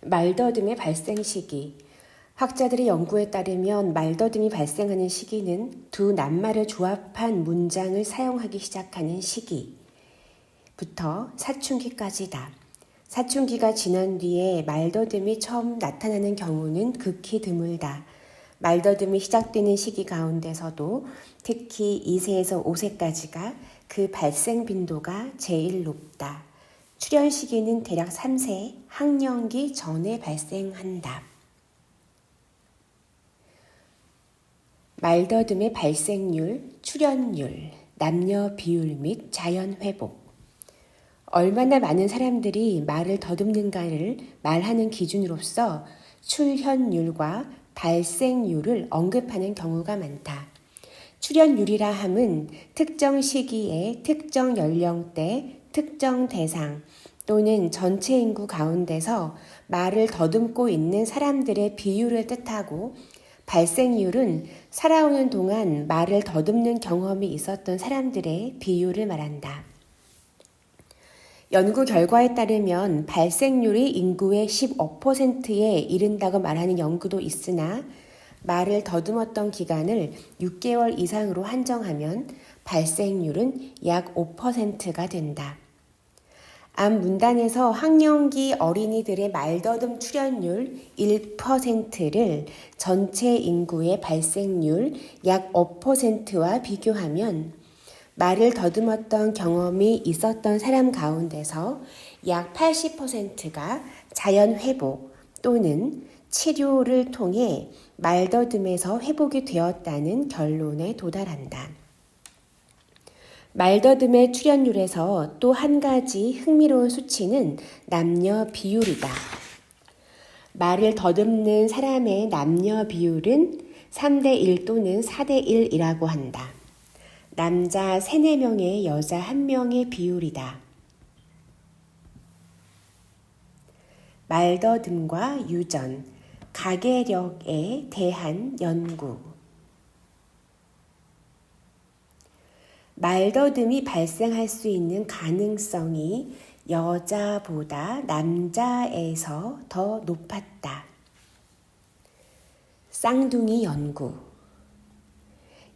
말더듬의 발생 시기. 학자들의 연구에 따르면 말더듬이 발생하는 시기는 두 낱말을 조합한 문장을 사용하기 시작하는 시기부터 사춘기까지다. 사춘기가 지난 뒤에 말더듬이 처음 나타나는 경우는 극히 드물다. 말더듬이 시작되는 시기 가운데서도 특히 2세에서 5세까지가 그 발생 빈도가 제일 높다. 출현 시기는 대략 3세 학령기 전에 발생한다. 말더듬의 발생률, 출현율, 남녀 비율 및 자연 회복. 얼마나 많은 사람들이 말을 더듬는가를 말하는 기준으로서 출현율과 발생률을 언급하는 경우가 많다. 출현율이라 함은 특정 시기에 특정 연령대, 특정 대상 또는 전체 인구 가운데서 말을 더듬고 있는 사람들의 비율을 뜻하고, 발생률은 살아오는 동안 말을 더듬는 경험이 있었던 사람들의 비율을 말한다. 연구 결과에 따르면 발생률이 인구의 15%에 이른다고 말하는 연구도 있으나, 말을 더듬었던 기간을 6개월 이상으로 한정하면 발생률은 약 5%가 된다. 앞 문단에서 학령기 어린이들의 말더듬 출현율 1%를 전체 인구의 발생률 약 5%와 비교하면 말을 더듬었던 경험이 있었던 사람 가운데서 약 80%가 자연 회복 또는 치료를 통해 말더듬에서 회복이 되었다는 결론에 도달한다. 말더듬의 출현율에서 또 한 가지 흥미로운 수치는 남녀 비율이다. 말을 더듬는 사람의 남녀 비율은 3대1 또는 4대1이라고 한다. 남자 3, 4명에 여자 1명의 비율이다. 말더듬과 유전, 가계력에 대한 연구. 말더듬이 발생할 수 있는 가능성이 여자보다 남자에서 더 높았다. 쌍둥이 연구.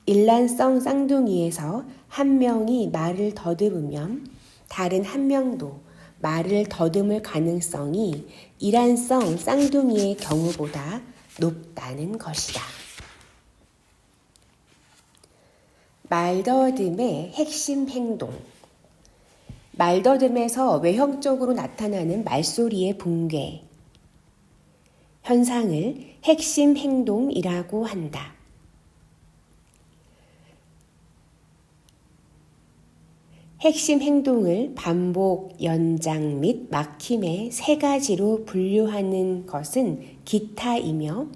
일란성 쌍둥이에서 한 명이 말을 더듬으면 다른 한 명도 말을 더듬을 가능성이 일란성 쌍둥이의 경우보다 높다는 것이다. 말더듬의 핵심 행동. 말더듬에서 외형적으로 나타나는 말소리의 붕괴 현상을 핵심 행동이라고 한다. 핵심 행동을 반복, 연장 및 막힘의 3가지로 분류하는 것은 기타이며,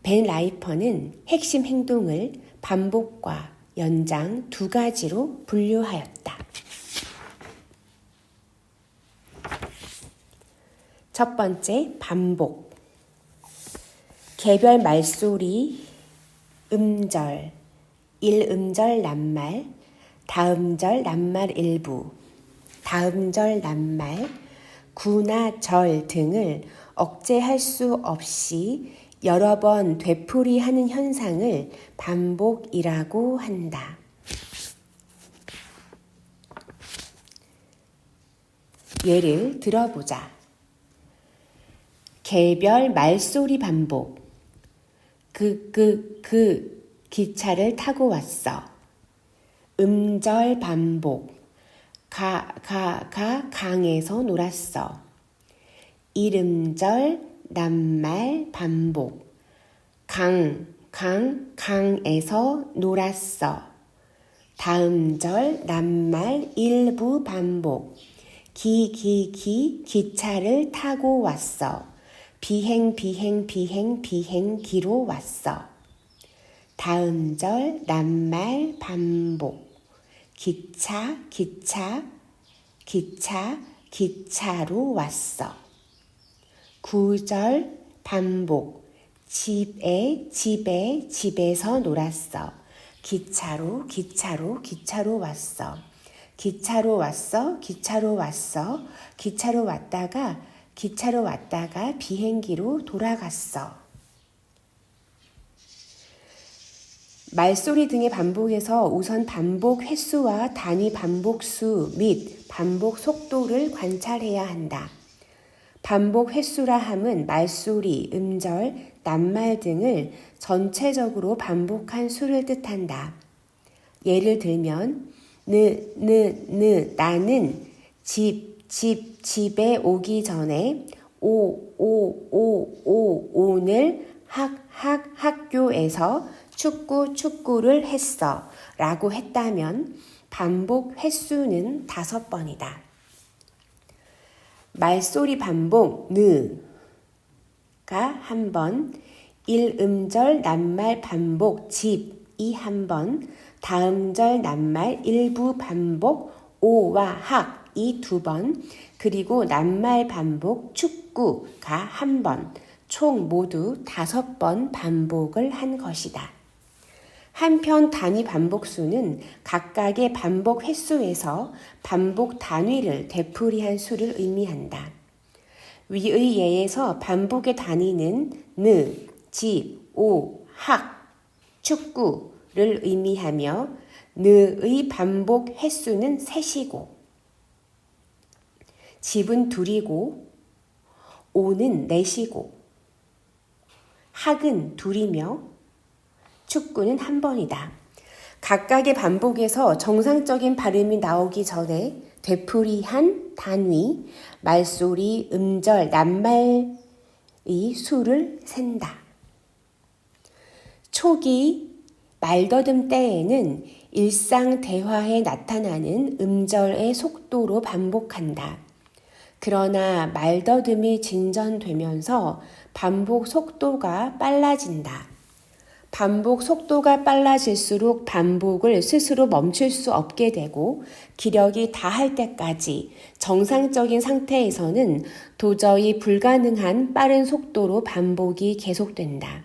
벤 라이퍼는 핵심 행동을 반복과 연장 2가지로 분류하였다. 첫 번째, 반복. 개별 말소리, 음절, 1음절 낱말, 다음절 낱말 일부, 다음절 낱말, 구나 절 등을 억제할 수 없이 여러 번 되풀이하는 현상을 반복이라고 한다. 예를 들어보자. 개별 말소리 반복. 기차를 타고 왔어. 음절 반복. 강에서 놀았어. 1음절 낱말 반복. 강에서 놀았어. 다음절 낱말 일부 반복. 기차를 타고 왔어. 비행기로 왔어. 다음절 낱말 반복. 기차로 왔어. 9절 반복. 집에서 놀았어. 기차로 왔어. 기차로 왔다가 기차로 왔다가 비행기로 돌아갔어. 말소리 등의 반복에서 우선 반복 횟수와 단위 반복수 및 반복 속도를 관찰해야 한다. 반복 횟수라 함은 말소리, 음절, 낱말 등을 전체적으로 반복한 수를 뜻한다. 예를 들면 나는 집에 오기 전에 오늘 학교에서 축구를 했어 라고 했다면 반복 횟수는 5번이다. 말소리 반복 가 1번, 1음절 낱말 반복 집이 1번, 다음절 낱말 일부 반복 오와 학이 2번, 그리고 낱말 반복 축구가 1번, 총 모두 5번 반복을 한 것이다. 한편 단위 반복수는 각각의 반복 횟수에서 반복 단위를 되풀이한 수를 의미한다. 위의 예에서 반복의 단위는 집, 학, 축구를 의미하며 의 반복 횟수는 3이고 집은 2이고 오는 4이고 학은 2이며 축구는 1번이다. 각각의 반복에서 정상적인 발음이 나오기 전에 되풀이한 단위, 말소리, 음절, 낱말의 수를 센다. 초기 말더듬 때에는 일상 대화에 나타나는 음절의 속도로 반복한다. 그러나 말더듬이 진전되면서 반복 속도가 빨라진다. 반복 속도가 빨라질수록 반복을 스스로 멈출 수 없게 되고 기력이 다할 때까지 정상적인 상태에서는 도저히 불가능한 빠른 속도로 반복이 계속된다.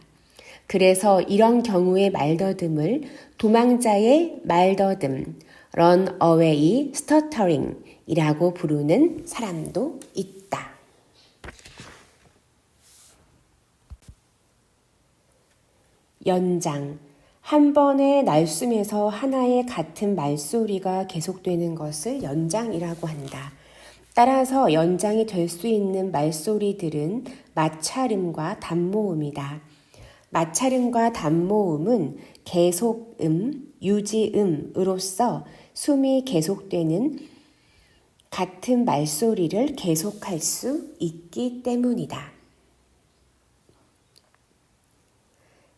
그래서 이런 경우의 말더듬을 도망자의 말더듬, runaway stuttering 이라고 부르는 사람도 있다. 연장, 한 번의 날숨에서 하나의 같은 말소리가 계속되는 것을 연장이라고 한다. 따라서 연장이 될 수 있는 말소리들은 마찰음과 단모음이다. 마찰음과 단모음은 계속음, 유지음으로써 숨이 계속되는 같은 말소리를 계속할 수 있기 때문이다.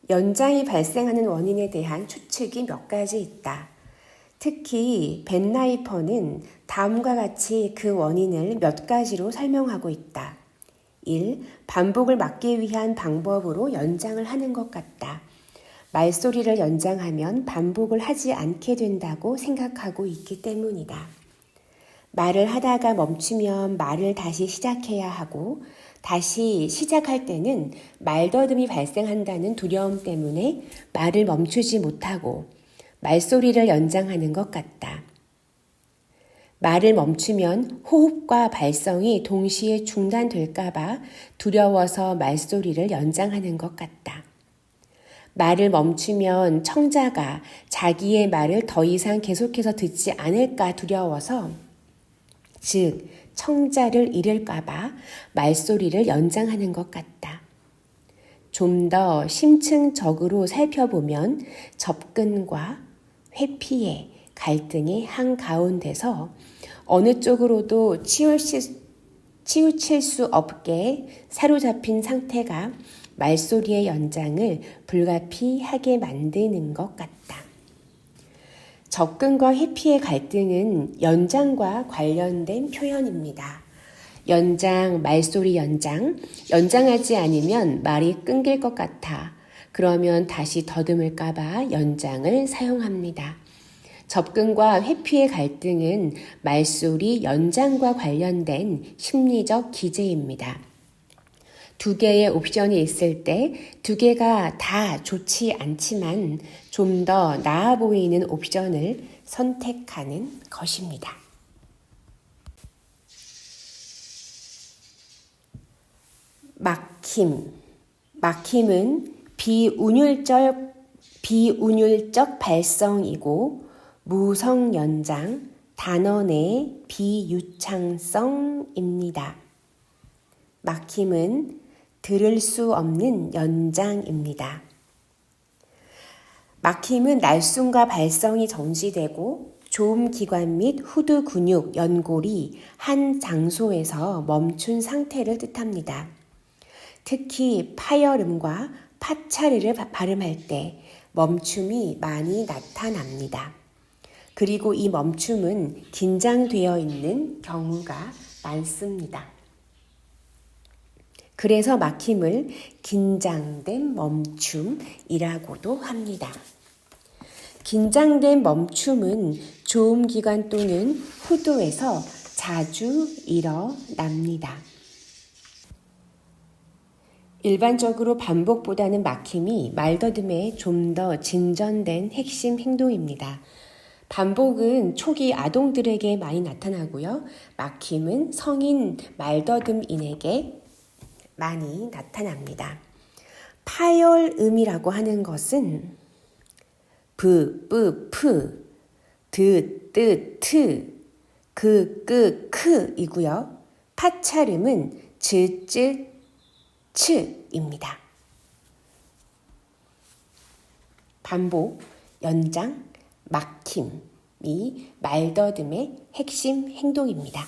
연장이 발생하는 원인에 대한 추측이 몇 가지 있다. 특히 벤 나이퍼는 다음과 같이 그 원인을 몇 가지로 설명하고 있다. 1. 반복을 막기 위한 방법으로 연장을 하는 것 같다. 말소리를 연장하면 반복을 하지 않게 된다고 생각하고 있기 때문이다. 말을 하다가 멈추면 말을 다시 시작해야 하고 다시 시작할 때는 말더듬이 발생한다는 두려움 때문에 말을 멈추지 못하고 말소리를 연장하는 것 같다. 말을 멈추면 호흡과 발성이 동시에 중단될까봐 두려워서 말소리를 연장하는 것 같다. 말을 멈추면 청자가 자기의 말을 더 이상 계속해서 듣지 않을까 두려워서, 즉 청자를 잃을까봐 말소리를 연장하는 것 같다. 좀 더 심층적으로 살펴보면 접근과 회피의 갈등의 한가운데서 어느 쪽으로도 치우칠 수 없게 사로잡힌 상태가 말소리의 연장을 불가피하게 만드는 것 같다. 접근과 회피의 갈등은 연장과 관련된 표현입니다. 연장, 말소리 연장, 연장하지 않으면 말이 끊길 것 같아. 그러면 다시 더듬을까봐 연장을 사용합니다. 접근과 회피의 갈등은 말소리 연장과 관련된 심리적 기제입니다. 2개의 옵션이 있을 때 2개가 다 좋지 않지만 좀 더 나아 보이는 옵션을 선택하는 것입니다. 막힘. 막힘은 비운율적 발성이고 무성연장, 단원의 비유창성입니다. 막힘은 들을 수 없는 연장입니다. 막힘은 날숨과 발성이 정지되고 조음기관 및 후두 근육, 연골이 한 장소에서 멈춘 상태를 뜻합니다. 특히 파열음과 파차르를 발음할 때 멈춤이 많이 나타납니다. 그리고 이 멈춤은 긴장되어 있는 경우가 많습니다. 그래서 막힘을 긴장된 멈춤이라고도 합니다. 긴장된 멈춤은 조음기관 또는 후두에서 자주 일어납니다. 일반적으로 반복보다는 막힘이 말더듬에 좀 더 진전된 핵심 행동입니다. 반복은 초기 아동들에게 많이 나타나고요. 막힘은 성인 말더듬인에게 많이 나타납니다. 파열음이라고 하는 것은 브, 뿌, 프, 드, 뜨, 트, 그, 끄, 크 이고요. 파찰음은 즈, 쯔, 츠입니다. 반복, 연장, 막힘이 말더듬의 핵심 행동입니다.